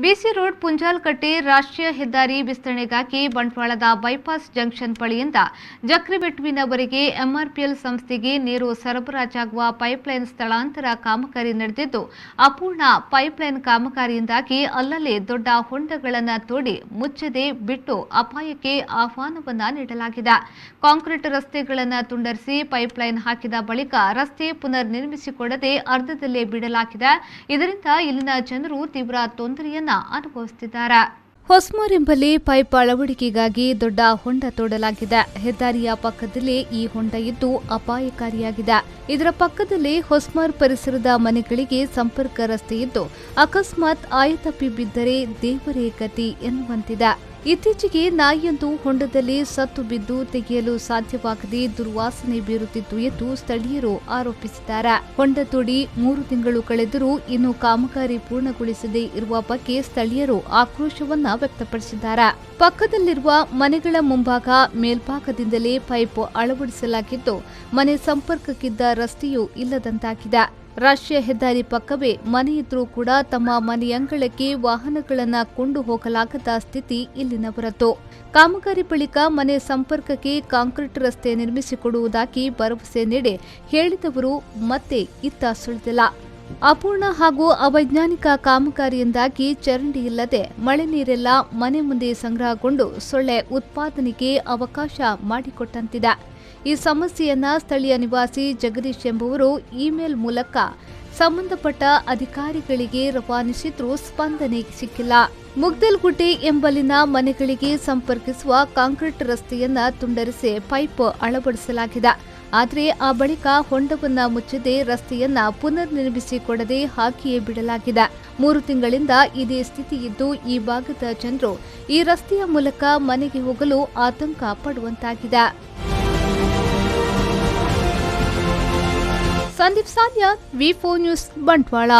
ಬಿಸಿ road Punjalkatte ರಾಷ್ಟ್ರೀಯ ಹೆದ್ದಾರಿ ವಿಸ್ತರಣೆಗಾಗಿ ಬಂಟ್ವಾಳದ bypass junction ಬಳಿಯಿಂದ ಜಕ್ರಿಬೆಟ್ಟುವಿನವರೆಗೆ ಎಂಆರ್ಪಿಎಲ್ ಸಂಸ್ಥೆಗೆ ನೀರು ಸರಬರಾಜಾಗುವ ಪೈಪ್ಲೈನ್ ಸ್ಥಳಾಂತರ ಕಾಮಗಾರಿ ನಡೆದಿದ್ದು, ಅಪೂರ್ಣ ಪೈಪ್ಲೈನ್ ಕಾಮಗಾರಿಯಿಂದಾಗಿ ಅಲ್ಲಲ್ಲಿ ದೊಡ್ಡ ಹೊಂಡಗಳನ್ನು ತೋಡಿ ಮುಚ್ಚದೆ ಬಿಟ್ಟು ಅಪಾಯಕ್ಕೆ ಆಹ್ವಾನವನ್ನ ನೀಡಲಾಗಿದೆ. ಕಾಂಕ್ರೀಟ್ ರಸ್ತೆಗಳನ್ನು ತುಂಡರಿಸಿ ಪೈಪ್ಲೈನ್ ಹಾಕಿದ ಬಳಿಕ ರಸ್ತೆ ಪುನರ್ ನಿರ್ಮಿಸಿಕೊಡದೆ ಅರ್ಧದಲ್ಲೇ ಬಿಡಲಾಗಿದೆ. ಇದರಿಂದ ಇಲ್ಲಿನ ಜನರು ತೀವ್ರ ತೊಂದರೆಯನ್ನು ಅನುಭವಿಸುತ್ತಿದ್ದಾರೆ. ಹೊಸ್ಮಾರ್ ಎಂಬಲ್ಲಿ ಪೈಪ್ ಅಳವಡಿಕೆಗಾಗಿ ದೊಡ್ಡ ಹೊಂಡ ತೋಡಲಾಗಿದೆ. ಹೆದ್ದಾರಿಯ ಪಕ್ಕದಲ್ಲೇ ಈ ಹೊಂಡ ಇದ್ದು ಅಪಾಯಕಾರಿಯಾಗಿದೆ. ಇದರ ಪಕ್ಕದಲ್ಲಿ ಹೊಸ್ಮಾರ್ ಪರಿಸರದ ಮನೆಗಳಿಗೆ ಸಂಪರ್ಕ ರಸ್ತೆ ಇದ್ದು ಅಕಸ್ಮಾತ್ ಆಯತಪ್ಪಿ ಬಿದ್ದರೆ ದೇವರೇ ಗತಿ ಎನ್ನುವಂತಿದೆ. ಇತ್ತೀಚೆಗೆ ನಾಯಿಯೊಂದು ಹೊಂಡದಲ್ಲಿ ಸತ್ತು ಬಿದ್ದು ತೆಗೆಯಲು ಸಾಧ್ಯವಾಗದೆ ದುರ್ವಾಸನೆ ಬೀರುತ್ತಿತ್ತು ಎಂದು ಸ್ಥಳೀಯರು ಆರೋಪಿಸಿದ್ದಾರೆ. ಹೊಂಡ ತೋಡಿ 3 ತಿಂಗಳು ಕಳೆದರೂ ಇನ್ನೂ ಕಾಮಗಾರಿ ಪೂರ್ಣಗೊಳಿಸದೇ ಇರುವ ಬಗ್ಗೆ ಸ್ಥಳೀಯರು ಆಕ್ರೋಶವನ್ನ ವ್ಯಕ್ತಪಡಿಸಿದ್ದಾರೆ. ಪಕ್ಕದಲ್ಲಿರುವ ಮನೆಗಳ ಮುಂಭಾಗ ಮೇಲ್ಭಾಗದಿಂದಲೇ ಪೈಪ್ ಅಳವಡಿಸಲಾಗಿದ್ದು ಮನೆ ಸಂಪರ್ಕಕ್ಕಿದ್ದ ರಸ್ತೆಯೂ ಇಲ್ಲದಂತಾಗಿದೆ. ರಾಷ್ಟ್ರೀಯ ಹೆದ್ದಾರಿ ಪಕ್ಕವೇ ಮನೆಯಿದ್ರೂ ಕೂಡ ತಮ್ಮ ಮನೆಯಂಗಳಕ್ಕೆ ವಾಹನಗಳನ್ನು ಕೊಂಡು ಹೋಗಲಾಗದ ಸ್ಥಿತಿ ಇಲ್ಲಿನವರದ್ದು. ಕಾಮಗಾರಿ ಬಳಿಕ ಮನೆ ಸಂಪರ್ಕಕ್ಕೆ ಕಾಂಕ್ರೀಟ್ ರಸ್ತೆ ನಿರ್ಮಿಸಿಕೊಡುವುದಾಗಿ ಭರವಸೆ ನೀಡಿ ಹೇಳಿದವರು ಮತ್ತೆ ಇತ್ತ ಸುಳಿದಿಲ್ಲ. ಅಪೂರ್ಣ ಹಾಗೂ ಅವೈಜ್ಞಾನಿಕ ಕಾಮಗಾರಿಯಿಂದಾಗಿ ಚರಂಡಿ ಇಲ್ಲದೆ ಮಳೆ ನೀರೆಲ್ಲ ಮನೆ ಮುಂದೆ ಸಂಗ್ರಹಗೊಂಡು ಸೊಳ್ಳೆ ಉತ್ಪಾದನೆಗೆ ಅವಕಾಶ ಮಾಡಿಕೊಟ್ಟಂತಿದೆ. ಈ ಸಮಸ್ಯೆಯನ್ನ ಸ್ಥಳೀಯ ನಿವಾಸಿ ಜಗದೀಶ್ ಎಂಬುವರು ಇಮೇಲ್ ಮೂಲಕ ಸಂಬಂಧಪಟ್ಟ ಅಧಿಕಾರಿಗಳಿಗೆ ರವಾನಿಸಿದ್ರೂ ಸ್ಪಂದನೆ ಸಿಕ್ಕಿಲ್ಲ. ಮುಗ್ದಲ್ಗುಡ್ಡೆ ಎಂಬಲ್ಲಿನ ಮನೆಗಳಿಗೆ ಸಂಪರ್ಕಿಸುವ ಕಾಂಕ್ರೀಟ್ ರಸ್ತೆಯನ್ನ ತುಂಡರಿಸಿ ಪೈಪ್ ಅಳವಡಿಸಲಾಗಿದೆ. ಆದರೆ ಆ ಬಳಿಕ ಹೊಂಡವನ್ನ ಮುಚ್ಚದೆ ರಸ್ತೆಯನ್ನ ಪುನರ್ ನಿರ್ಮಿಸಿಕೊಡದೆ ಹಾಕಿಯೇ ಬಿಡಲಾಗಿದೆ. 3 ತಿಂಗಳಿಂದ ಇದೇ ಸ್ಥಿತಿ ಇದ್ದು ಈ ಭಾಗದ ಜನರು ಈ ರಸ್ತೆಯ ಮೂಲಕ ಮನೆಗೆ ಹೋಗಲು ಆತಂಕ ಪಡುವಂತಾಗಿದೆ. ಸಂದೀಪ್ ಸಾನ್ಯಾಲ್, ವಿ4 ನ್ಯೂಸ್, ಬಂಟ್ವಾಳ.